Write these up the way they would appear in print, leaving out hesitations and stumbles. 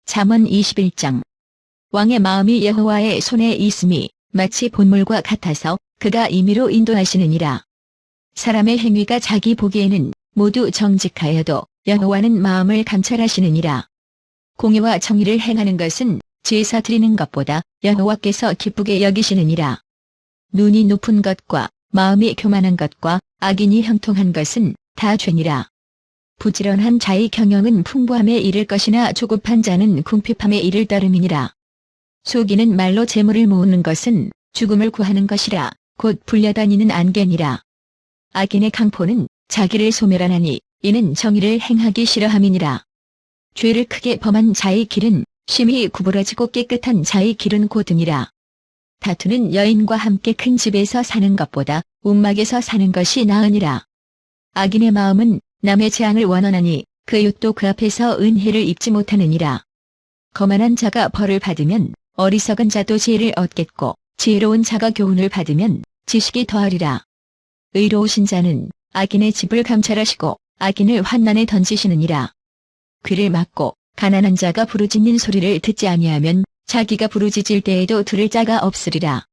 잠언 21장. 왕의 마음이 여호와의 손에 있음이 마치 본물과 같아서 그가 임의로 인도하시느니라. 사람의 행위가 자기 보기에는 모두 정직하여도 여호와는 마음을 감찰하시느니라. 공의와 정의를 행하는 것은 제사 드리는 것보다 여호와께서 기쁘게 여기시느니라. 눈이 높은 것과 마음이 교만한 것과 악인이 형통한 것은 다 죄니라. 부지런한 자의 경영은 풍부함에 이를 것이나 조급한 자는 궁핍함에 이를 따름이니라. 속이는 말로 재물을 모으는 것은 죽음을 구하는 것이라 곧 불려다니는 안개니라. 악인의 강포는 자기를 소멸하나니 이는 정의를 행하기 싫어함이니라. 죄를 크게 범한 자의 길은 심히 구부러지고 깨끗한 자의 길은 고등이라. 다투는 여인과 함께 큰 집에서 사는 것보다 움막에서 사는 것이 나으니라. 악인의 마음은 남의 재앙을 원하나니 그 윳도 그 앞에서 은혜를 입지 못하느니라. 거만한 자가 벌을 받으면 어리석은 자도 지혜를 얻겠고 지혜로운 자가 교훈을 받으면 지식이 더하리라. 의로우신 자는 악인의 집을 감찰하시고 악인을 환난에 던지시느니라. 귀를 막고 가난한 자가 부르짖는 소리를 듣지 아니하면 자기가 부르짖을 때에도 들을 자가 없으리라.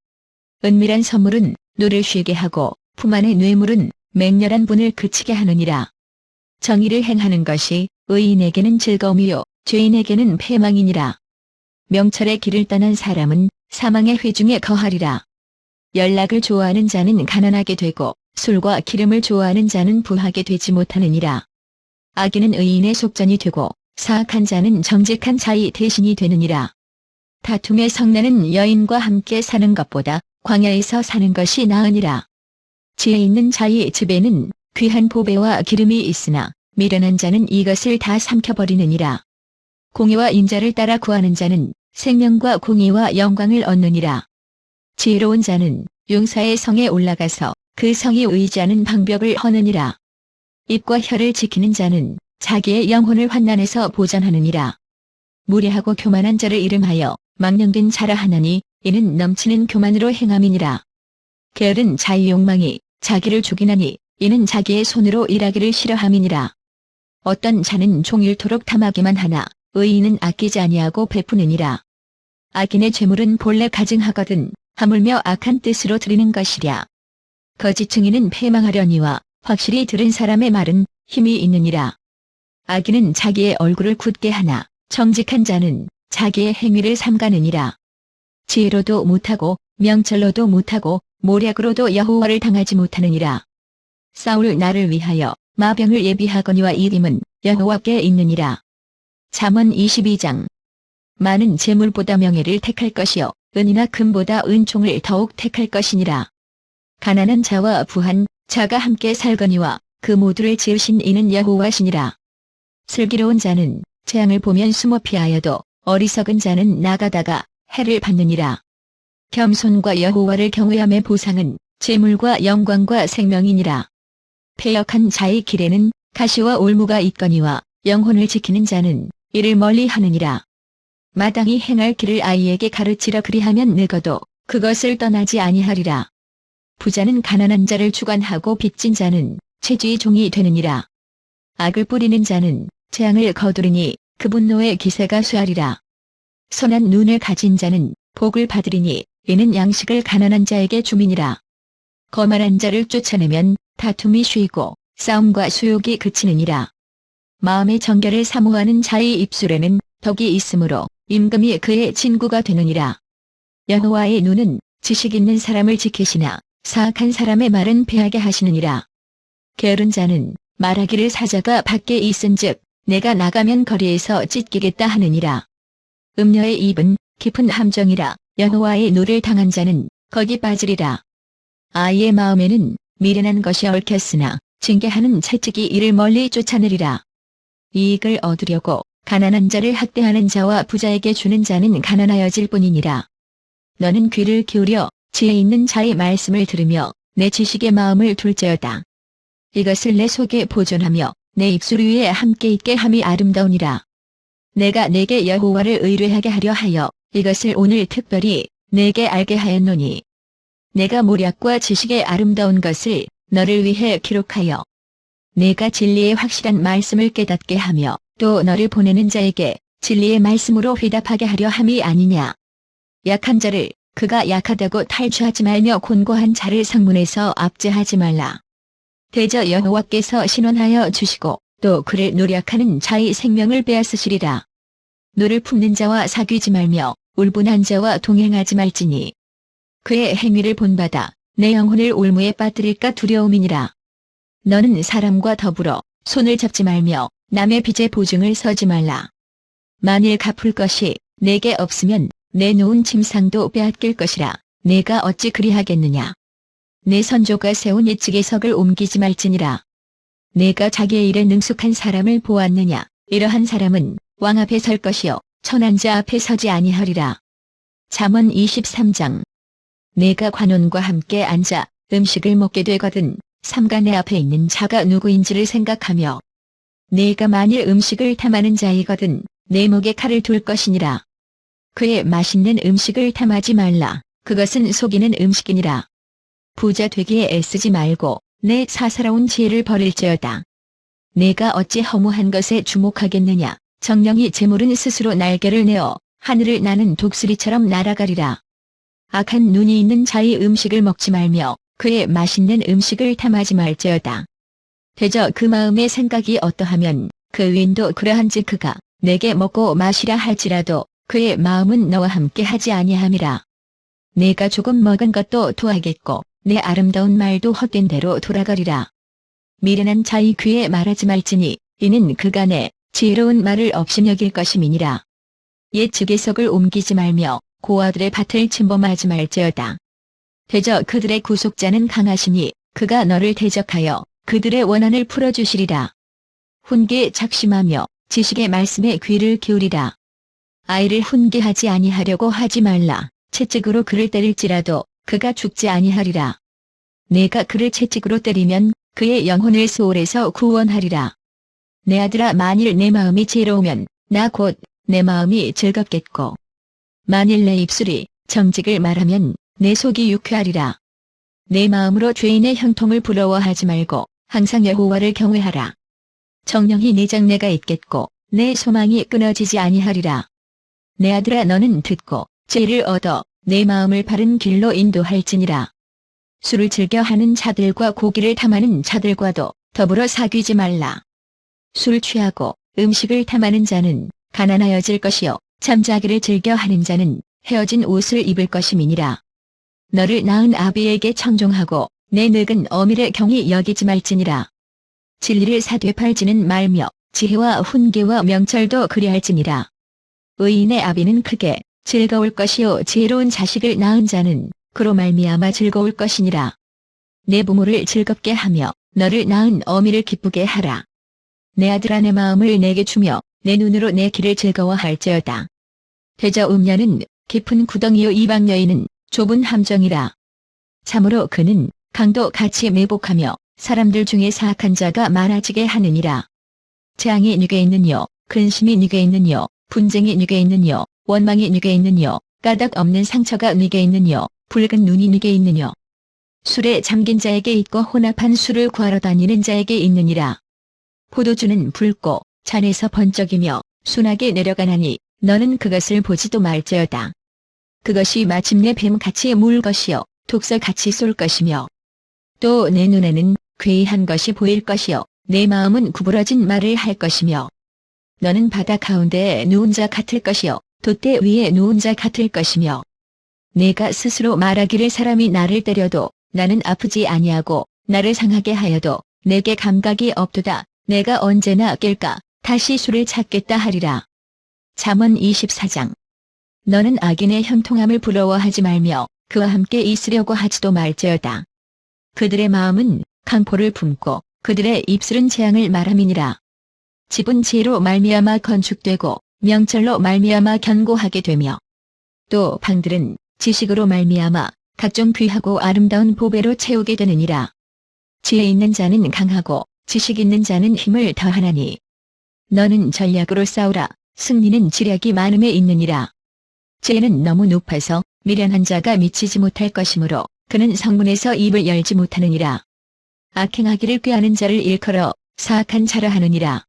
은밀한 선물은 노를 쉬게 하고 품 안의 뇌물은 맹렬한 분을 그치게 하느니라. 정의를 행하는 것이 의인에게는 즐거움이요 죄인에게는 패망이니라. 명철의 길을 떠난 사람은 사망의 회중에 거하리라. 연락을 좋아하는 자는 가난하게 되고 술과 기름을 좋아하는 자는 부하게 되지 못하느니라. 악인은 의인의 속전이 되고 사악한 자는 정직한 자의 대신이 되느니라. 다툼의 성내는 여인과 함께 사는 것보다 광야에서 사는 것이 나으니라. 지혜 있는 자의 집에는 귀한 보배와 기름이 있으나 미련한 자는 이것을 다 삼켜버리느니라. 공의와 인자를 따라 구하는 자는 생명과 공의와 영광을 얻느니라. 지혜로운 자는 용사의 성에 올라가서 그 성이 의지하는 방벽을 허느니라. 입과 혀를 지키는 자는 자기의 영혼을 환난에서 보전하느니라. 무례하고 교만한 자를 이름하여 망령된 자라 하나니 이는 넘치는 교만으로 행함이니라. 게으른 자의 욕망이 자기를 죽이나니 이는 자기의 손으로 일하기를 싫어함이니라. 어떤 자는 종일토록 탐하기만 하나 의인은 아끼지 아니하고 베푸느니라. 악인의 재물은 본래 가증하거든 하물며 악한 뜻으로 드리는 것이랴. 거짓 증인은 패망하려니와 확실히 들은 사람의 말은 힘이 있느니라. 악인은 자기의 얼굴을 굳게 하나 정직한 자는 자기의 행위를 삼가느니라. 지혜로도 못하고 명철로도 못하고 모략으로도 여호와를 당하지 못하느니라. 싸울 나를 위하여 마병을 예비하거니와 이김은 여호와께 있느니라. 잠언 22장. 많은 재물보다 명예를 택할 것이요 은이나 금보다 은총을 더욱 택할 것이니라. 가난한 자와 부한 자가 함께 살거니와 그 모두를 지으신 이는 여호와시니라. 슬기로운 자는 재앙을 보면 숨어 피하여도 어리석은 자는 나가다가 해를 받느니라. 겸손과 여호와를 경외함의 보상은 재물과 영광과 생명이니라. 패역한 자의 길에는 가시와 올무가 있거니와 영혼을 지키는 자는 이를 멀리 하느니라. 마땅히 행할 길을 아이에게 가르치려 그리하면 늙어도 그것을 떠나지 아니하리라. 부자는 가난한 자를 주관하고 빚진 자는 채주의 종이 되느니라. 악을 뿌리는 자는 재앙을 거두리니 그 분노의 기세가 쇠하리라. 선한 눈을 가진 자는 복을 받으리니 이는 양식을 가난한 자에게 주민이라. 거만한 자를 쫓아내면 다툼이 쉬고 싸움과 수욕이 그치느니라. 마음의 정결을 사모하는 자의 입술에는 덕이 있으므로 임금이 그의 친구가 되느니라. 여호와의 눈은 지식 있는 사람을 지키시나 사악한 사람의 말은 패하게 하시느니라. 게으른 자는 말하기를 사자가 밖에 있은즉 내가 나가면 거리에서 찢기겠다 하느니라. 음녀의 입은 깊은 함정이라 여호와의 노를 당한 자는 거기 빠지리라. 아이의 마음에는 미련한 것이 얽혔으나 징계하는 채찍이 이를 멀리 쫓아내리라. 이익을 얻으려고 가난한 자를 학대하는 자와 부자에게 주는 자는 가난하여질 뿐이니라. 너는 귀를 기울여 지혜 있는 자의 말씀을 들으며 내 지식의 마음을 둘째어다. 이것을 내 속에 보존하며 내 입술 위에 함께 있게 함이 아름다우니라. 내가 내게 여호와를 의뢰하게 하려 하여 이것을 오늘 특별히 내게 알게 하였노니 내가 모략과 지식의 아름다운 것을 너를 위해 기록하여 내가 진리의 확실한 말씀을 깨닫게 하며 또 너를 보내는 자에게 진리의 말씀으로 회답하게 하려 함이 아니냐. 약한 자를 그가 약하다고 탈취하지 말며 곤고한 자를 성문에서 압제하지 말라. 대저 여호와께서 신원하여 주시고 또 그를 노력하는 자의 생명을 빼앗으시리라. 노를 품는 자와 사귀지 말며 울분한 자와 동행하지 말지니 그의 행위를 본받아 내 영혼을 올무에 빠뜨릴까 두려움이니라. 너는 사람과 더불어 손을 잡지 말며 남의 빚에 보증을 서지 말라. 만일 갚을 것이 내게 없으면 내 놓은 침상도 빼앗길 것이라. 내가 어찌 그리하겠느냐. 내 선조가 세운 예측의석을 옮기지 말지니라. 내가 자기의 일에 능숙한 사람을 보았느냐. 이러한 사람은 왕 앞에 설 것이요 천한 자 앞에 서지 아니하리라. 잠언 23장. 내가 관원과 함께 앉아 음식을 먹게 되거든 삼가 내 앞에 있는 자가 누구인지를 생각하며 내가 만일 음식을 탐하는 자이거든 내 목에 칼을 둘 것이니라. 그의 맛있는 음식을 탐하지 말라. 그것은 속이는 음식이니라. 부자 되기에 애쓰지 말고 내 사사로운 지혜를 버릴지어다. 내가 어찌 허무한 것에 주목하겠느냐. 정령이 재물은 스스로 날개를 내어 하늘을 나는 독수리처럼 날아가리라. 악한 눈이 있는 자의 음식을 먹지 말며 그의 맛있는 음식을 탐하지 말지어다. 대저 그 마음의 생각이 어떠하면 그 위인도 그러한지 그가 내게 먹고 마시라 할지라도 그의 마음은 너와 함께 하지 아니함이라. 내가 조금 먹은 것도 토하겠고 내 아름다운 말도 헛된 대로 돌아가리라. 미련한 자의 귀에 말하지 말지니 이는 그가 내 지혜로운 말을 업신여길 것임이니라. 예측의석을 옮기지 말며 고아들의 밭을 침범하지 말지어다. 대저 그들의 구속자는 강하시니 그가 너를 대적하여 그들의 원한을 풀어주시리라. 훈계에 작심하며 지식의 말씀에 귀를 기울이라. 아이를 훈계하지 아니하려고 하지 말라. 채찍으로 그를 때릴지라도 그가 죽지 아니하리라. 내가 그를 채찍으로 때리면 그의 영혼을 소홀에서 구원하리라. 내 아들아 만일 내 마음이 지혜로우면 나 곧 내 마음이 즐겁겠고 만일 내 입술이 정직을 말하면 내 속이 유쾌하리라. 내 마음으로 죄인의 형통을 부러워하지 말고 항상 여호와를 경외하라. 정령이 내 장래가 있겠고 내 소망이 끊어지지 아니하리라. 내 아들아 너는 듣고 지혜를 얻어 내 마음을 바른 길로 인도할지니라. 술을 즐겨 하는 자들과 고기를 탐하는 자들과도 더불어 사귀지 말라. 술 취하고 음식을 탐하는 자는 가난하여질 것이요 잠자기를 즐겨 하는 자는 헤어진 옷을 입을 것임이니라. 너를 낳은 아비에게 청종하고 내 늙은 어미를 경히 여기지 말지니라. 진리를 사되 팔지는 말며 지혜와 훈계와 명철도 그리할지니라. 의인의 아비는 크게 즐거울 것이요 지혜로운 자식을 낳은 자는 그로 말미암아 즐거울 것이니라. 내 부모를 즐겁게 하며 너를 낳은 어미를 기쁘게 하라. 내 아들아 내 마음을 내게 주며 내 눈으로 내 길을 즐거워할지어다. 대저 음녀는 깊은 구덩이요 이방 여인은 좁은 함정이라. 참으로 그는 강도 같이 매복하며 사람들 중에 사악한 자가 많아지게 하느니라. 재앙이 네게 있느뇨 근심이 네게 있느뇨 분쟁이 네게 있느뇨 원망이 네게 있느뇨 까닭 없는 상처가 네게 있느뇨 붉은 눈이 네게 있느뇨. 술에 잠긴 자에게 있고 혼합한 술을 구하러 다니는 자에게 있느니라. 포도주는 붉고 잔에서 번쩍이며 순하게 내려가나니 너는 그것을 보지도 말지어다. 그것이 마침내 뱀같이 물 것이요 독설같이 쏠 것이며 또 내 눈에는 괴이한 것이 보일 것이요 내 마음은 구부러진 말을 할 것이며 너는 바다 가운데에 누운 자 같을 것이요 돛대 위에 누운 자 같을 것이며 내가 스스로 말하기를 사람이 나를 때려도 나는 아프지 아니하고 나를 상하게 하여도 내게 감각이 없도다. 내가 언제나 깰까 다시 술을 찾겠다 하리라. 잠언 24장. 너는 악인의 형통함을 부러워하지 말며 그와 함께 있으려고 하지도 말지어다. 그들의 마음은 강포를 품고 그들의 입술은 재앙을 말함이니라. 집은 지혜로 말미암아 건축되고 명철로 말미암아 견고하게 되며 또 방들은 지식으로 말미암아 각종 귀하고 아름다운 보배로 채우게 되느니라. 지혜 있는 자는 강하고 지식 있는 자는 힘을 더하나니 너는 전략으로 싸우라. 승리는 지략이 많음에 있느니라. 지혜는 너무 높아서 미련한 자가 미치지 못할 것이므로 그는 성문에서 입을 열지 못하느니라. 악행하기를 꾀하는 자를 일컬어 사악한 자라 하느니라.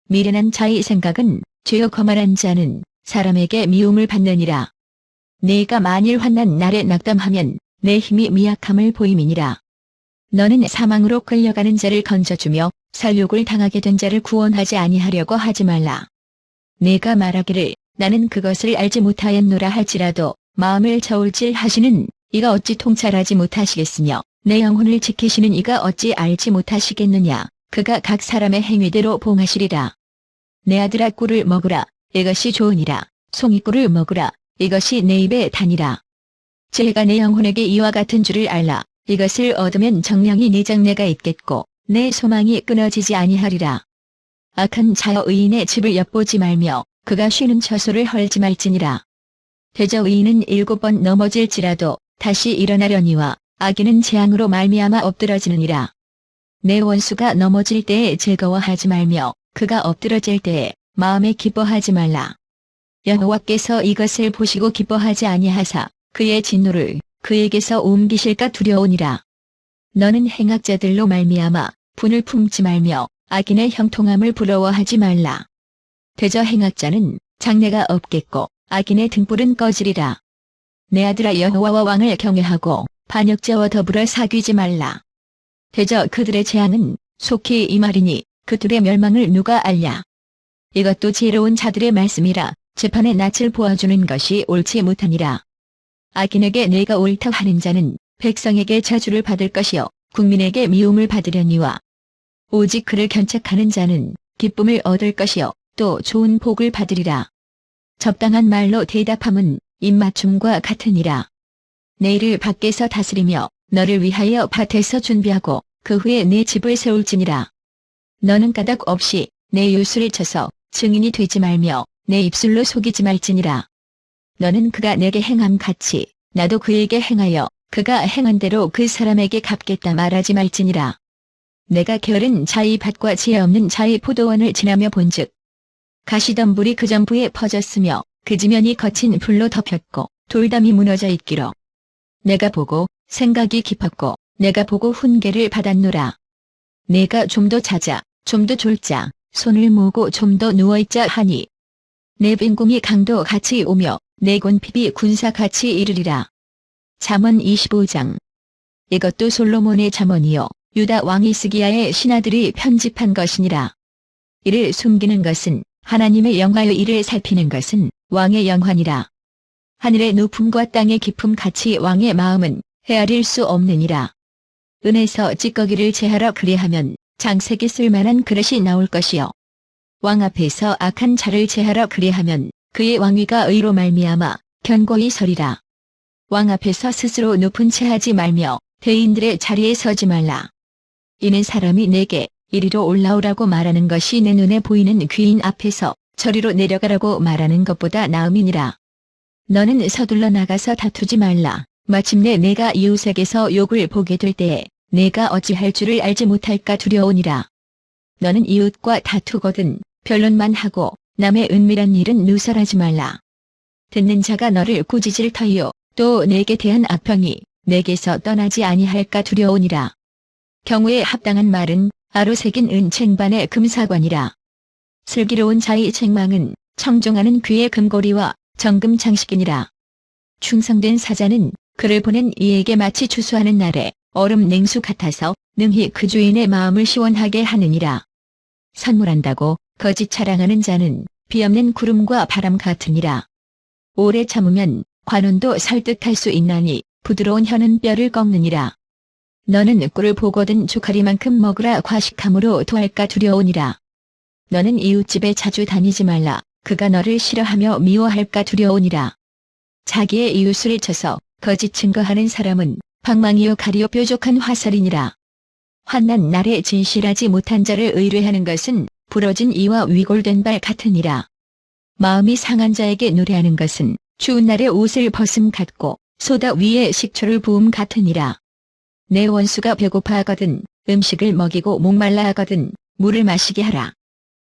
미련한 자의 생각은 죄요 거만한 자는 사람에게 미움을 받느니라. 내가 만일 환난 날에 낙담하면 내 힘이 미약함을 보임이니라. 너는 사망으로 끌려가는 자를 건져주며 살육을 당하게 된 자를 구원하지 아니하려고 하지 말라. 내가 말하기를 나는 그것을 알지 못하였노라 할지라도 마음을 저울질하시는 이가 어찌 통찰하지 못하시겠으며 내 영혼을 지키시는 이가 어찌 알지 못하시겠느냐. 그가 각 사람의 행위대로 봉하시리라. 내 아들아 꿀을 먹으라. 이것이 좋으니라. 송이꿀을 먹으라. 이것이 내 입에 다니라. 죄가 내 영혼에게 이와 같은 줄을 알라. 이것을 얻으면 정령이 네 장래가 있겠고 내 소망이 끊어지지 아니하리라. 악한 자여 의인의 집을 엿보지 말며 그가 쉬는 처소를 헐지 말지니라. 대저 의인은 7번 넘어질지라도 다시 일어나려니와 악인은 재앙으로 말미암아 엎드러지느니라. 내 원수가 넘어질 때에 즐거워하지 말며 그가 엎드러질 때에 마음에 기뻐하지 말라. 여호와께서 이것을 보시고 기뻐하지 아니하사 그의 진노를 그에게서 옮기실까 두려우니라. 너는 행악자들로 말미암아 분을 품지 말며 악인의 형통함을 부러워하지 말라. 대저 행악자는 장래가 없겠고 악인의 등불은 꺼지리라. 내 아들아 여호와와 왕을 경외하고 반역자와 더불어 사귀지 말라. 대저 그들의 재앙은 속히 임하리니 그들의 멸망을 누가 알랴. 이것도 지혜로운 자들의 말씀이라. 재판의 낯을 보아주는 것이 옳지 못하니라. 악인에게 내가 옳다 하는 자는 백성에게 저주를 받을 것이요 국민에게 미움을 받으려니와 오직 그를 견책하는 자는 기쁨을 얻을 것이요 또 좋은 복을 받으리라. 적당한 말로 대답함은 입맞춤과 같으니라. 내 일을 밖에서 다스리며 너를 위하여 밭에서 준비하고 그 후에 내 집을 세울지니라. 너는 까닭 없이 내 요술을 쳐서 증인이 되지 말며 내 입술로 속이지 말지니라. 너는 그가 내게 행함 같이 나도 그에게 행하여 그가 행한 대로 그 사람에게 갚겠다 말하지 말지니라. 내가 게으른 자의 밭과 지혜 없는 자의 포도원을 지나며 본즉 가시덤불이 그 전부에 퍼졌으며 그 지면이 거친 불로 덮였고 돌담이 무너져 있기로 내가 보고 생각이 깊었고 내가 보고 훈계를 받았노라. 내가 좀 더 자자 좀 더 졸자 손을 모으고 좀 더 누워있자 하니 내 빈궁이 강도 같이 오며 내 곤핍이 군사같이 이르리라. 잠언 25장. 이것도 솔로몬의 잠언이요 유다 왕 히스기야의 신하들이 편집한 것이니라. 이를 숨기는 것은 하나님의 영화요 이를 살피는 것은 왕의 영화니라. 하늘의 높음과 땅의 깊음 같이 왕의 마음은 헤아릴 수 없느니라. 은에서 찌꺼기를 제하러 그리하면 장색이 쓸만한 그릇이 나올 것이요 왕 앞에서 악한 자를 제하러 그리하면 그의 왕위가 의로 말미암아 견고히 서리라. 왕 앞에서 스스로 높은 채 하지 말며 대인들의 자리에 서지 말라. 이는 사람이 내게 이리로 올라오라고 말하는 것이 내 눈에 보이는 귀인 앞에서 저리로 내려가라고 말하는 것보다 나음이니라. 너는 서둘러 나가서 다투지 말라. 마침내 내가 이웃에게서 욕을 보게 될 때에 내가 어찌할 줄을 알지 못할까 두려우니라. 너는 이웃과 다투거든 변론만 하고 남의 은밀한 일은 누설하지 말라. 듣는 자가 너를 꾸짖을 터이요 또 내게 대한 악평이 내게서 떠나지 아니할까 두려우니라. 경우에 합당한 말은 아로 새긴 은쟁반의 금사관이라. 슬기로운 자의 책망은 청종하는 귀의 금고리와 정금 장식이니라. 충성된 사자는 그를 보낸 이에게 마치 추수하는 날에 얼음 냉수 같아서 능히 그 주인의 마음을 시원하게 하느니라. 선물한다고 거짓 자랑하는 자는 비없는 구름과 바람 같으니라. 오래 참으면 관원도 설득할 수 있나니 부드러운 혀는 뼈를 꺾느니라. 너는 꿀을 보거든 주카리만큼 먹으라 과식함으로 토할까 두려우니라. 너는 이웃집에 자주 다니지 말라. 그가 너를 싫어하며 미워할까 두려우니라. 자기의 이웃을 쳐서 거짓 증거하는 사람은 방망이요 가리요 뾰족한 화살이니라. 환난 날에 진실하지 못한 자를 의뢰하는 것은 부러진 이와 위골된 발 같으니라. 마음이 상한 자에게 노래하는 것은 추운 날에 옷을 벗음 같고 소다 위에 식초를 부음 같으니라. 내 원수가 배고파하거든 음식을 먹이고 목말라 하거든 물을 마시게 하라.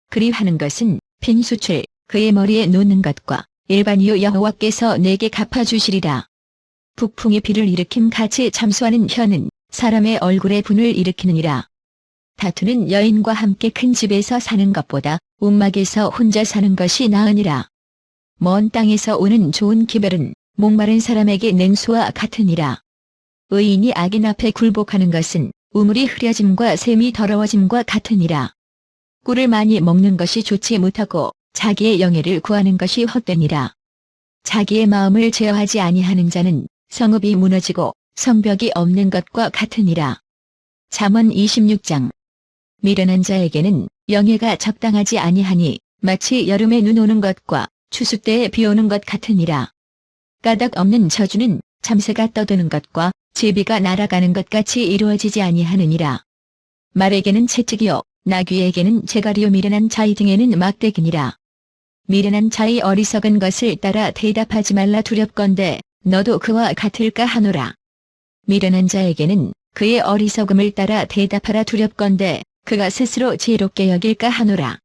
그리 하는 것은 빈 수출 그의 머리에 놓는 것과 일반이요 여호와께서 내게 갚아주시리라. 북풍이 비를 일으킴 같이 참수하는 혀는 사람의 얼굴에 분을 일으키느니라. 다투는 여인과 함께 큰 집에서 사는 것보다 움막에서 혼자 사는 것이 나으니라. 먼 땅에서 오는 좋은 기별은 목마른 사람에게 냉수와 같으니라. 의인이 악인 앞에 굴복하는 것은 우물이 흐려짐과 샘이 더러워짐과 같으니라. 꿀을 많이 먹는 것이 좋지 못하고 자기의 영예를 구하는 것이 헛되니라. 자기의 마음을 제어하지 아니하는 자는 성읍이 무너지고 성벽이 없는 것과 같으니라. 잠언 26장. 미련한 자에게는 영예가 적당하지 아니하니 마치 여름에 눈 오는 것과 추수 때에 비 오는 것 같으니라. 까닭 없는 저주는 참새가 떠드는 것과 제비가 날아가는 것 같이 이루어지지 아니하느니라. 말에게는 채찍이요 나귀에게는 재갈이요 미련한 자의 등에는 막대기니라. 미련한 자의 어리석은 것을 따라 대답하지 말라 두렵건대 너도 그와 같을까 하노라. 미련한 자에게는 그의 어리석음을 따라 대답하라 두렵건대 그가 스스로 지혜롭게 여길까 하노라.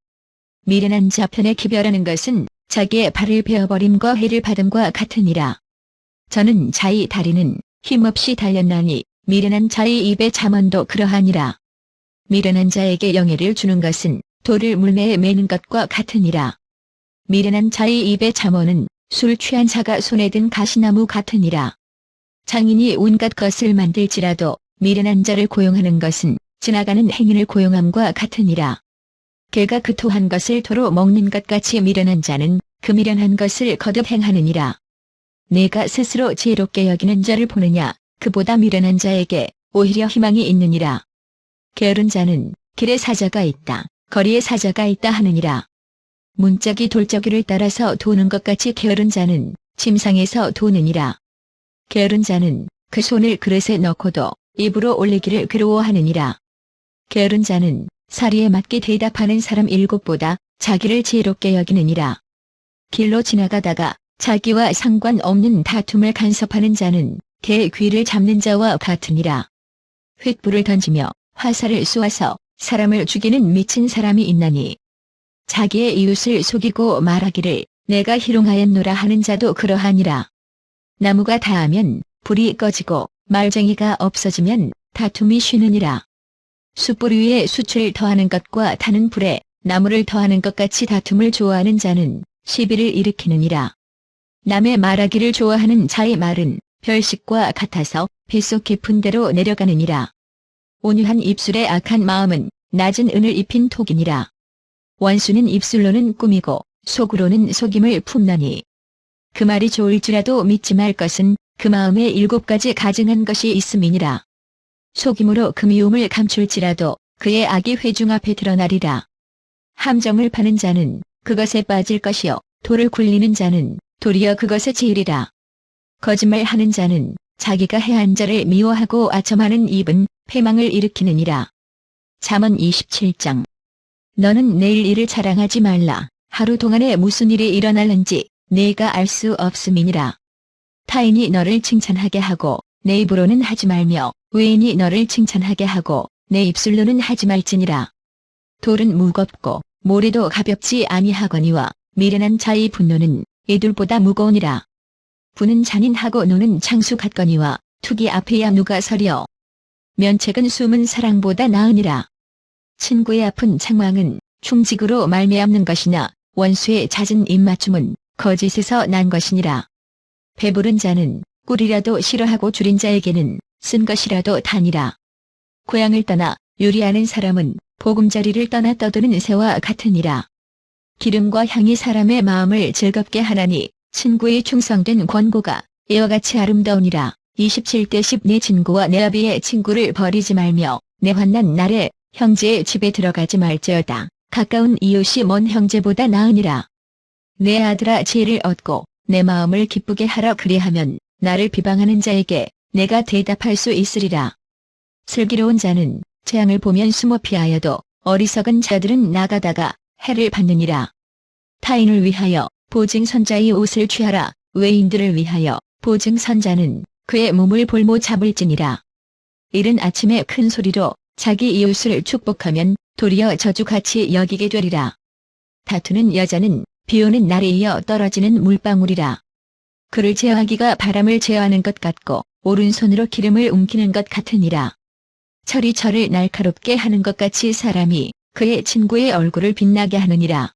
미련한 자 편에 기별하는 것은 자기의 발을 베어버림과 해를 받음과 같으니라. 저는 자의 다리는 힘없이 달렸나니 미련한 자의 입의 잠언도 그러하니라. 미련한 자에게 영예를 주는 것은 돌을 물매에 매는 것과 같으니라. 미련한 자의 입의 잠언은 술 취한 자가 손에 든 가시나무 같으니라. 장인이 온갖 것을 만들지라도 미련한 자를 고용하는 것은 지나가는 행인을 고용함과 같으니라. 개가 그 토한 것을 도로 먹는 것 같이 미련한 자는 그 미련한 것을 거듭 행하느니라. 내가 스스로 지혜롭게 여기는 자를 보느냐 그보다 미련한 자에게 오히려 희망이 있느니라. 게으른 자는 길에 사자가 있다 거리에 사자가 있다 하느니라. 문짝이 돌적이를 따라서 도는 것 같이 게으른 자는 침상에서 도느니라. 게으른 자는 그 손을 그릇에 넣고도 입으로 올리기를 괴로워하느니라. 게으른 자는 사리에 맞게 대답하는 사람 7보다 자기를 지혜롭게 여기느니라. 길로 지나가다가 자기와 상관없는 다툼을 간섭하는 자는 개의 귀를 잡는 자와 같으니라. 횃불을 던지며 화살을 쏘아서 사람을 죽이는 미친 사람이 있나니 자기의 이웃을 속이고 말하기를 내가 희롱하였노라 하는 자도 그러하니라. 나무가 다하면 불이 꺼지고 말쟁이가 없어지면 다툼이 쉬느니라. 숯불 위에 숯을 더하는 것과 타는 불에 나무를 더하는 것 같이 다툼을 좋아하는 자는 시비를 일으키느니라. 남의 말하기를 좋아하는 자의 말은 별식과 같아서 뱃속 깊은 데로 내려가느니라. 온유한 입술의 악한 마음은 낮은 은을 입힌 톡이니라. 원수는 입술로는 꾸미고 속으로는 속임을 품나니 그 말이 좋을지라도 믿지 말 것은 그 마음에 7가지 가증한 것이 있음이니라. 속임으로 그 미움을 감출지라도 그의 악이 회중 앞에 드러나리라. 함정을 파는 자는 그것에 빠질 것이요 돌을 굴리는 자는 도리어 그것에 지으리라. 거짓말하는 자는 자기가 해한 자를 미워하고 아첨하는 입은 패망을 일으키느니라. 잠언 27장. 너는 내일 일을 자랑하지 말라. 하루 동안에 무슨 일이 일어날는지 네가 알 수 없음이니라. 타인이 너를 칭찬하게 하고 내 입으로는 하지 말며 외인이 너를 칭찬하게 하고 내 입술로는 하지 말지니라. 돌은 무겁고 모래도 가볍지 아니하거니와 미련한 자의 분노는 이둘보다 무거우니라. 부는 잔인하고 노는 창수 같거니와 투기 앞에야 누가 서려. 면책은 숨은 사랑보다 나으니라. 친구의 아픈 책망은 충직으로 말미암는 것이나 원수의 잦은 입맞춤은 거짓에서 난 것이니라. 배부른 자는 꿀이라도 싫어하고 줄인 자에게는 쓴 것이라도 다니라. 고향을 떠나 요리하는 사람은 보금자리를 떠나 떠드는 새와 같으니라. 기름과 향이 사람의 마음을 즐겁게 하나니 친구의 충성된 권고가 이와 같이 아름다우니라. 27대 10 내 친구와 내 아비의 친구를 버리지 말며 내 환난 날에 형제의 집에 들어가지 말지어다. 가까운 이웃이 먼 형제보다 나으니라. 내 아들아 지혜를 얻고 내 마음을 기쁘게 하라 그리하면 나를 비방하는 자에게 내가 대답할 수 있으리라. 슬기로운 자는 재앙을 보면 숨어 피하여도 어리석은 자들은 나가다가 해를 받느니라. 타인을 위하여 보증선자의 옷을 취하라. 외인들을 위하여 보증선자는 그의 몸을 볼모 잡을지니라. 이른 아침에 큰 소리로 자기 이웃을 축복하면 도리어 저주같이 여기게 되리라. 다투는 여자는 비오는 날에 이어 떨어지는 물방울이라. 그를 제어하기가 바람을 제어하는 것 같고 오른손으로 기름을 옮기는 것 같으니라. 철이 철을 날카롭게 하는 것 같이 사람이 그의 친구의 얼굴을 빛나게 하느니라.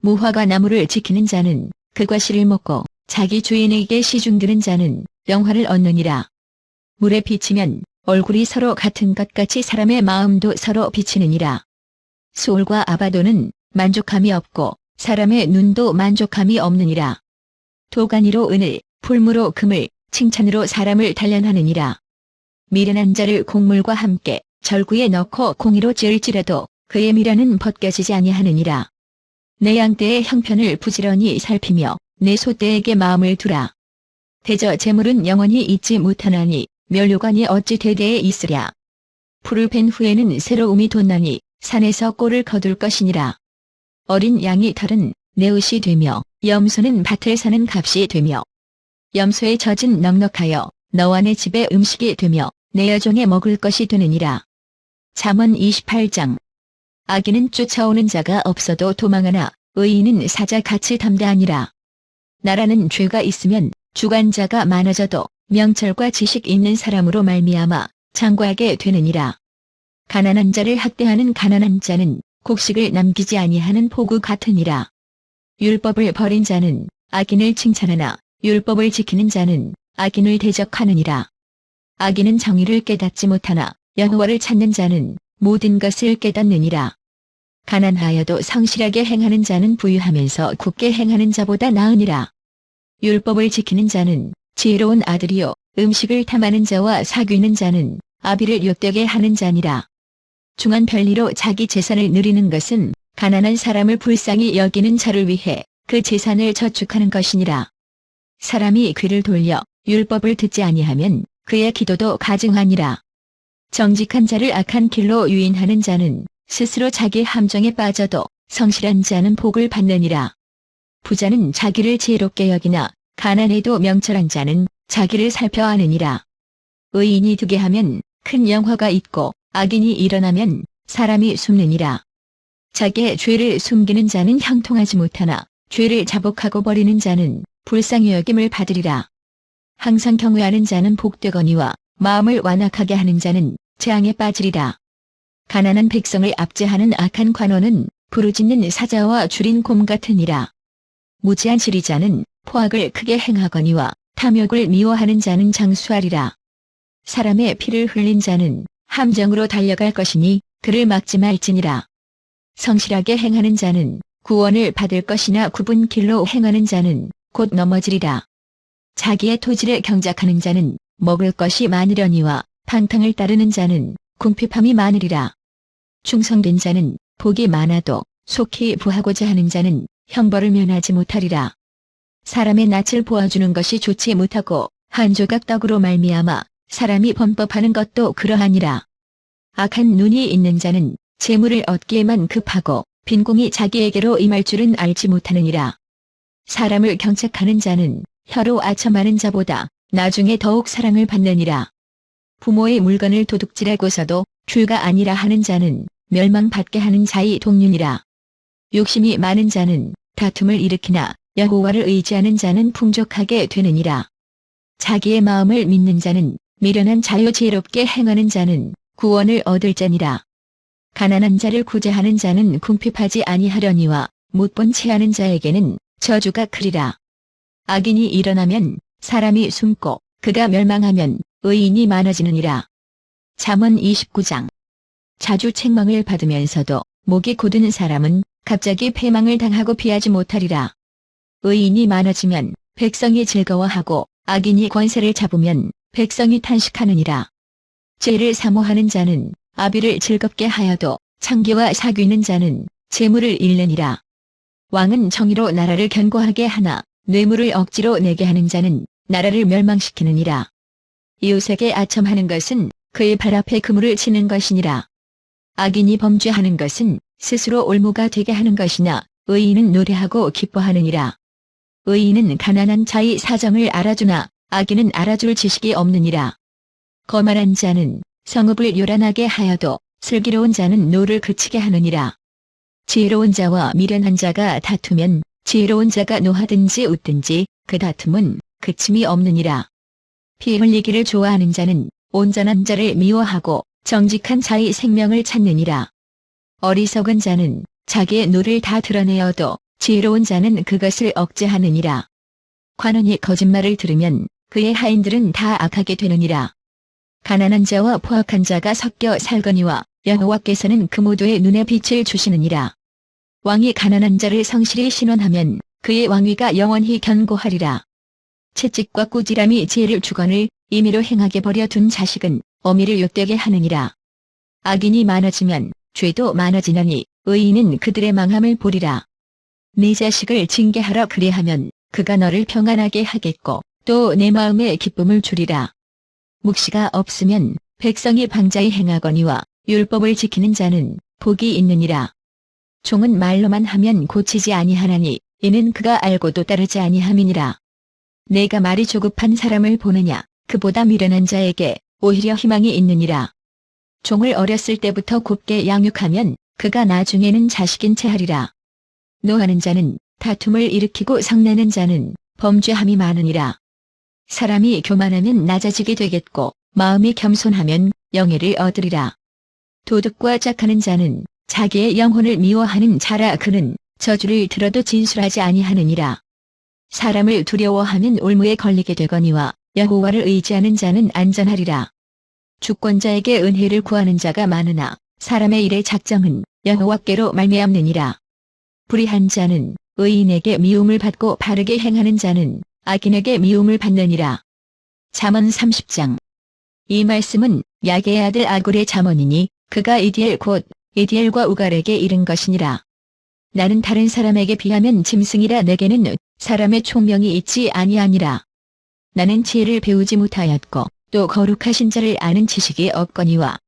무화과 나무를 지키는 자는 그 과실을 먹고 자기 주인에게 시중드는 자는 영화를 얻느니라. 물에 비치면 얼굴이 서로 같은 것 같이 사람의 마음도 서로 비치느니라. 소울과 아바도는 만족함이 없고 사람의 눈도 만족함이 없느니라. 도가니로 은을, 풀무로 금을, 칭찬으로 사람을 단련하느니라. 미련한 자를 곡물과 함께 절구에 넣고 공의로 지을지라도 그의 미련은 벗겨지지 아니하느니라. 내 양떼의 형편을 부지런히 살피며 내 소떼에게 마음을 두라. 대저 재물은 영원히 잊지 못하나니 멸류관이 어찌 대대에 있으랴. 풀을 벤 후에는 새로움이 돋나니 산에서 꼴을 거둘 것이니라. 어린 양이 털은 내 옷이 되며 염소는 밭을 사는 값이 되며 염소의 젖은 넉넉하여 너와 내 집의 음식이 되며 내 여종의 먹을 것이 되느니라. 잠언 28장. 악인은 쫓아오는 자가 없어도 도망하나 의인은 사자같이 담대하니라. 나라는 죄가 있으면 주관자가 많아져도 명철과 지식 있는 사람으로 말미암아 장구하게 되느니라. 가난한 자를 학대하는 가난한 자는 곡식을 남기지 아니하는 포구 같으니라. 율법을 버린 자는 악인을 칭찬하나 율법을 지키는 자는 악인을 대적하느니라. 악인은 정의를 깨닫지 못하나 여호와를 찾는 자는 모든 것을 깨닫느니라. 가난하여도 성실하게 행하는 자는 부유하면서 굳게 행하는 자보다 나으니라. 율법을 지키는 자는 지혜로운 아들이요 음식을 탐하는 자와 사귀는 자는 아비를 욕되게 하는 자니라. 중한 별리로 자기 재산을 누리는 것은 가난한 사람을 불쌍히 여기는 자를 위해 그 재산을 저축하는 것이니라. 사람이 귀를 돌려 율법을 듣지 아니하면 그의 기도도 가증하니라. 정직한 자를 악한 길로 유인하는 자는 스스로 자기 함정에 빠져도 성실한 자는 복을 받느니라. 부자는 자기를 지혜롭게 여기나 가난해도 명철한 자는 자기를 살펴 아느니라. 의인이 두게 하면 큰 영화가 있고 악인이 일어나면 사람이 숨느니라. 자기의 죄를 숨기는 자는 형통하지 못하나 죄를 자복하고 버리는 자는 불쌍히 여김을 받으리라. 항상 경외하는 자는 복되거니와 마음을 완악하게 하는 자는 재앙에 빠지리라. 가난한 백성을 압제하는 악한 관원은 부르짖는 사자와 줄인 곰 같으니라. 무지한 지리자는 포악을 크게 행하거니와 탐욕을 미워하는 자는 장수하리라. 사람의 피를 흘린 자는 함정으로 달려갈 것이니 그를 막지 말지니라. 성실하게 행하는 자는 구원을 받을 것이나 굽은 길로 행하는 자는 곧 넘어지리라. 자기의 토지를 경작하는 자는 먹을 것이 많으려니와 방탕을 따르는 자는 궁핍함이 많으리라. 충성된 자는 복이 많아도 속히 부하고자 하는 자는 형벌을 면하지 못하리라. 사람의 낯을 보아주는 것이 좋지 못하고 한 조각 떡으로 말미암아 사람이 범법하는 것도 그러하니라. 악한 눈이 있는 자는 재물을 얻기에만 급하고 빈공이 자기에게로 임할 줄은 알지 못하느니라. 사람을 경책하는 자는 혀로 아첨하는 자보다 나중에 더욱 사랑을 받느니라. 부모의 물건을 도둑질하고서도 죄가 아니라 하는 자는 멸망받게 하는 자의 동륜이라. 욕심이 많은 자는 다툼을 일으키나 여호와를 의지하는 자는 풍족하게 되느니라. 자기의 마음을 믿는 자는 미련한 자요 지혜롭게 행하는 자는 구원을 얻을 자니라. 가난한 자를 구제하는 자는 궁핍하지 아니하려니와 못 본 체하는 자에게는 저주가 크리라. 악인이 일어나면 사람이 숨고 그가 멸망하면 의인이 많아지느니라. 잠언 29장. 자주 책망을 받으면서도 목이 고드는 사람은 갑자기 패망을 당하고 피하지 못하리라. 의인이 많아지면 백성이 즐거워하고 악인이 권세를 잡으면 백성이 탄식하느니라. 죄를 사모하는 자는 아비를 즐겁게 하여도 창기와 사귀는 자는 재물을 잃느니라. 왕은 정의로 나라를 견고하게 하나 뇌물을 억지로 내게 하는 자는 나라를 멸망시키느니라. 이웃에게 아첨하는 것은 그의 발 앞에 그물을 치는 것이니라. 악인이 범죄하는 것은 스스로 올무가 되게 하는 것이나 의인은 노래하고 기뻐하느니라. 의인은 가난한 자의 사정을 알아주나 악인은 알아줄 지식이 없느니라. 거만한 자는 성읍을 요란하게 하여도 슬기로운 자는 노를 그치게 하느니라. 지혜로운 자와 미련한 자가 다투면 지혜로운 자가 노하든지 웃든지 그 다툼은 그침이 없느니라. 피 흘리기를 좋아하는 자는 온전한 자를 미워하고 정직한 자의 생명을 찾느니라. 어리석은 자는 자기의 노를 다 드러내어도 지혜로운 자는 그것을 억제하느니라. 관원이 거짓말을 들으면 그의 하인들은 다 악하게 되느니라. 가난한 자와 포악한 자가 섞여 살거니와 여호와께서는 그 모두의 눈에 빛을 주시느니라. 왕이 가난한 자를 성실히 신원하면 그의 왕위가 영원히 견고하리라. 채찍과 꾸지람이 지혜를 주거늘 임의로 행하게 버려둔 자식은 어미를 욕되게 하느니라. 악인이 많아지면 죄도 많아지나니 의인은 그들의 망함을 보리라. 네 자식을 징계하러 그리하면 그가 너를 평안하게 하겠고 또 내 마음에 기쁨을 주리라. 묵시가 없으면 백성이 방자히 행하거니와 율법을 지키는 자는 복이 있느니라. 종은 말로만 하면 고치지 아니하나니 이는 그가 알고도 따르지 아니함이니라. 내가 말이 조급한 사람을 보느냐, 그보다 미련한 자에게 오히려 희망이 있느니라. 종을 어렸을 때부터 곱게 양육하면 그가 나중에는 자식인 채 하리라. 노하는 자는 다툼을 일으키고 성내는 자는 범죄함이 많으니라. 사람이 교만하면 낮아지게 되겠고 마음이 겸손하면 영예를 얻으리라. 도둑과 짝하는 자는 자기의 영혼을 미워하는 자라. 그는 저주를 들어도 진술하지 아니하느니라. 사람을 두려워하면 올무에 걸리게 되거니와 여호와를 의지하는 자는 안전하리라. 주권자에게 은혜를 구하는 자가 많으나 사람의 일의 작정은 여호와께로 말미암느니라. 불의한 자는 의인에게 미움을 받고 바르게 행하는 자는 악인에게 미움을 받느니라. 잠언 30장. 이 말씀은 야게의 아들 아굴의 잠언이니 그가 이디엘 곧 이디엘과 우갈에게 이른 것이니라. 나는 다른 사람에게 비하면 짐승이라. 내게는 사람의 총명이 있지 아니하니라. 나는 지혜를 배우지 못하였고 또 거룩하신 자를 아는 지식이 없거니와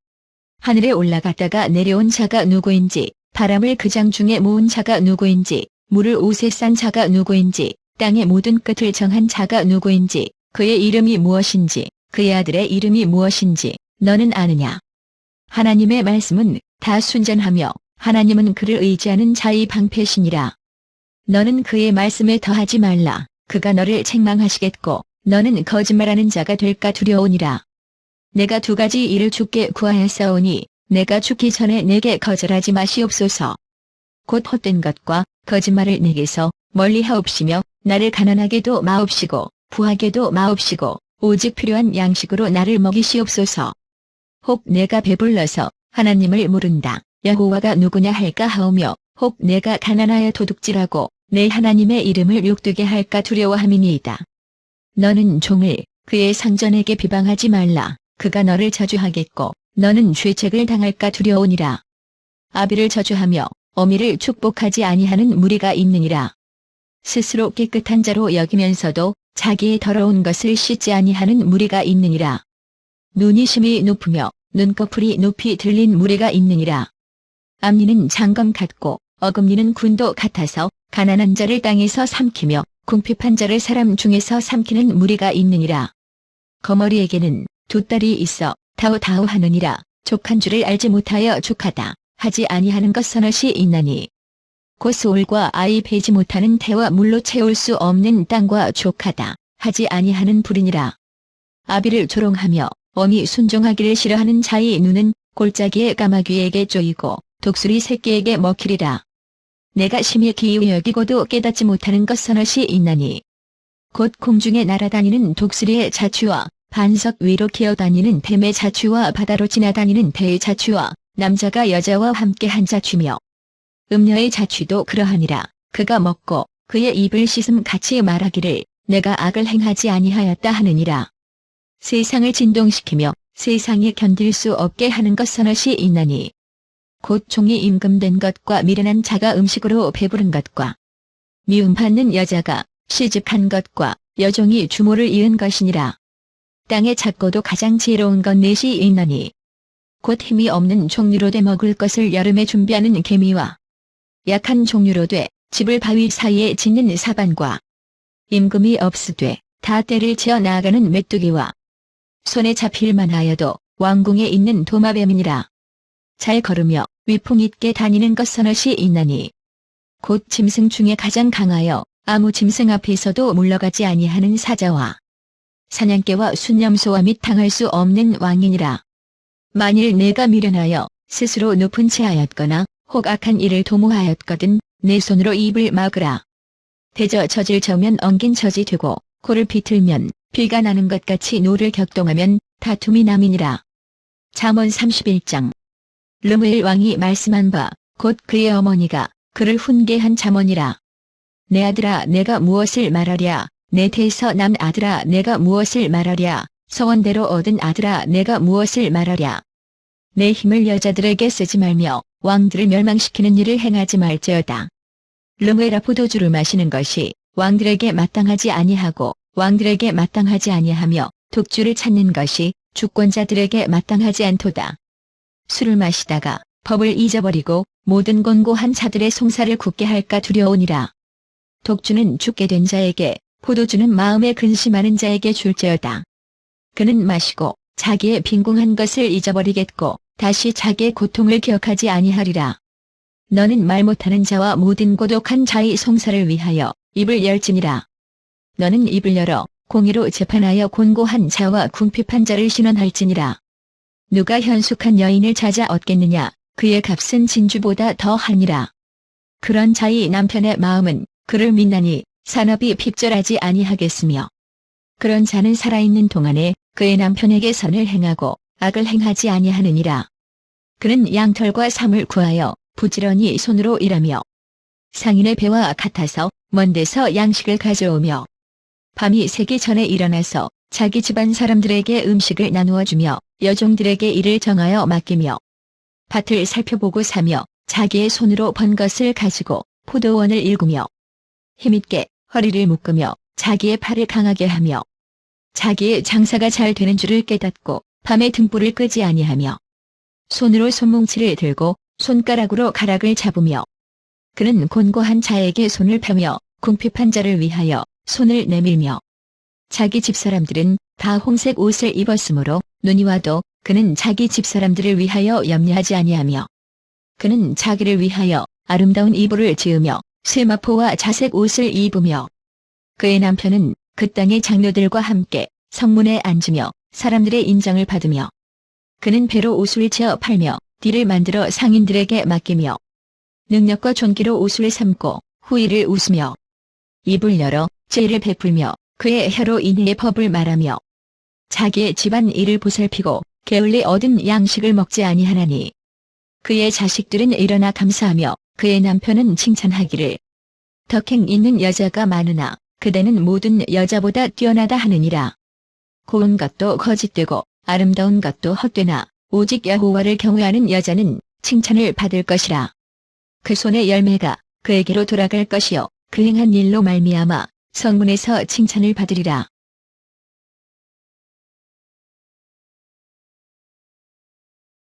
하늘에 올라갔다가 내려온 자가 누구인지, 바람을 그장 중에 모은 자가 누구인지, 물을 옷에 싼 자가 누구인지, 땅의 모든 끝을 정한 자가 누구인지, 그의 이름이 무엇인지, 그의 아들의 이름이 무엇인지 너는 아느냐? 하나님의 말씀은 다 순전하며 하나님은 그를 의지하는 자의 방패시니라. 너는 그의 말씀에 더하지 말라. 그가 너를 책망하시겠고 너는 거짓말하는 자가 될까 두려우니라. 내가 두 가지 일을 주께 구하였사오니 내가 죽기 전에 내게 거절하지 마시옵소서. 곧 헛된 것과 거짓말을 내게서 멀리하옵시며 나를 가난하게도 마옵시고 부하게도 마옵시고 오직 필요한 양식으로 나를 먹이시옵소서. 혹 내가 배불러서 하나님을 모른다, 여호와가 누구냐 할까 하오며 혹 내가 가난하여 도둑질하고 내 하나님의 이름을 욕되게 할까 두려워함이니이다. 너는 종을 그의 상전에게 비방하지 말라. 그가 너를 저주하겠고 너는 죄책을 당할까 두려우니라. 아비를 저주하며 어미를 축복하지 아니하는 무리가 있느니라. 스스로 깨끗한 자로 여기면서도 자기의 더러운 것을 씻지 아니하는 무리가 있느니라. 눈이 심히 높으며 눈꺼풀이 높이 들린 무리가 있느니라. 앞니는 장검 같고 어금니는 군도 같아서 가난한 자를 땅에서 삼키며 궁핍한 자를 사람 중에서 삼키는 무리가 있느니라. 거머리에게는 두 딸이 있어 다우다우 하느니라. 족한 줄을 알지 못하여 족하다 하지 아니하는 것 서너시 있나니 곧 소울과 아이 베지 못하는 태와 물로 채울 수 없는 땅과 족하다 하지 아니하는 불이니라. 아비를 조롱하며 어미 순종하기를 싫어하는 자의 눈은 골짜기의 까마귀에게 쪼이고 독수리 새끼에게 먹히리라. 내가 심히 기이히 여기고도 깨닫지 못하는 것 서너시 있나니 곧 공중에 날아다니는 독수리의 자취와 반석 위로 기어다니는 뱀의 자취와 바다로 지나다니는 배의 자취와 남자가 여자와 함께 한 자취며 음녀의 자취도 그러하니라. 그가 먹고 그의 입을 씻음 같이 말하기를 내가 악을 행하지 아니하였다 하느니라. 세상을 진동시키며 세상에 견딜 수 없게 하는 것 서너시 있나니 곧 종이 임금된 것과 미련한 자가 음식으로 배부른 것과 미움받는 여자가 시집한 것과 여종이 주모를 이은 것이니라. 땅에 작고도 가장 지혜로운 것 넷이 있나니 곧 힘이 없는 종류로 돼 먹을 것을 여름에 준비하는 개미와 약한 종류로 돼 집을 바위 사이에 짓는 사반과 임금이 없으되 다 때를 지어 나아가는 메뚜기와 손에 잡힐 만하여도 왕궁에 있는 도마뱀이니라. 잘 걸으며 위풍 있게 다니는 것 서너시 있나니 곧 짐승 중에 가장 강하여 아무 짐승 앞에서도 물러가지 아니하는 사자와 사냥개와 순념소와 및 당할 수 없는 왕이니라. 만일 내가 미련하여 스스로 높은 체하였거나 혹 악한 일을 도모하였거든 내 손으로 입을 막으라. 대저 젖을 저면 엉긴 젖이 되고 코를 비틀면 피가 나는 것 같이 노를 격동하면 다툼이 남이니라. 잠언 31장. 르무엘 왕이 말씀한 바 곧 그의 어머니가 그를 훈계한 잠언이라. 내 아들아 내가 무엇을 말하랴. 내 태에서 난 아들아 내가 무엇을 말하랴. 서원대로 얻은 아들아 내가 무엇을 말하랴. 내 힘을 여자들에게 쓰지 말며 왕들을 멸망시키는 일을 행하지 말지어다. 르무엘아 포도주를 마시는 것이 왕들에게 마땅하지 아니하고 왕들에게 마땅하지 아니하며 독주를 찾는 것이 주권자들에게 마땅하지 않도다. 술을 마시다가 법을 잊어버리고 모든 곤고한 자들의 송사를 굳게 할까 두려우니라. 독주는 죽게 된 자에게, 포도주는 마음에 근심하는 자에게 줄지어다. 그는 마시고 자기의 빈궁한 것을 잊어버리겠고 다시 자기의 고통을 기억하지 아니하리라. 너는 말 못하는 자와 모든 고독한 자의 송사를 위하여 입을 열지니라. 너는 입을 열어 공의로 재판하여 곤고한 자와 궁핍한 자를 신원할지니라. 누가 현숙한 여인을 찾아 얻겠느냐. 그의 값은 진주보다 더하니라. 그런 자의 남편의 마음은 그를 믿나니 산업이 핍절하지 아니하겠으며 그런 자는 살아있는 동안에 그의 남편에게 선을 행하고 악을 행하지 아니하느니라. 그는 양털과 삼을 구하여 부지런히 손으로 일하며 상인의 배와 같아서 먼 데서 양식을 가져오며 밤이 새기 전에 일어나서 자기 집안 사람들에게 음식을 나누어 주며 여종들에게 일을 정하여 맡기며 밭을 살펴보고 사며 자기의 손으로 번 것을 가지고 포도원을 일구며 힘있게 허리를 묶으며 자기의 팔을 강하게 하며 자기의 장사가 잘 되는 줄을 깨닫고 밤에 등불을 끄지 아니하며 손으로 손뭉치를 들고 손가락으로 가락을 잡으며 그는 곤고한 자에게 손을 펴며 궁핍한 자를 위하여 손을 내밀며 자기 집사람들은 다 홍색 옷을 입었으므로 눈이 와도 그는 자기 집사람들을 위하여 염려하지 아니하며 그는 자기를 위하여 아름다운 이불을 지으며 쇠마포와 자색 옷을 입으며 그의 남편은 그 땅의 장로들과 함께 성문에 앉으며 사람들의 인정을 받으며 그는 배로 옷을 채어 팔며 띠를 만들어 상인들에게 맡기며 능력과 존귀로 옷을 삼고 후일을 웃으며 입을 열어 죄를 베풀며 그의 혀로 인해의 법을 말하며 자기의 집안 일을 보살피고 게을리 얻은 양식을 먹지 아니하나니 그의 자식들은 일어나 감사하며 그의 남편은 칭찬하기를 덕행 있는 여자가 많으나 그대는 모든 여자보다 뛰어나다 하느니라. 고운 것도 거짓되고 아름다운 것도 헛되나 오직 여호와를 경외하는 여자는 칭찬을 받을 것이라. 그 손의 열매가 그에게로 돌아갈 것이요 그 행한 일로 말미암아 성문에서 칭찬을 받으리라.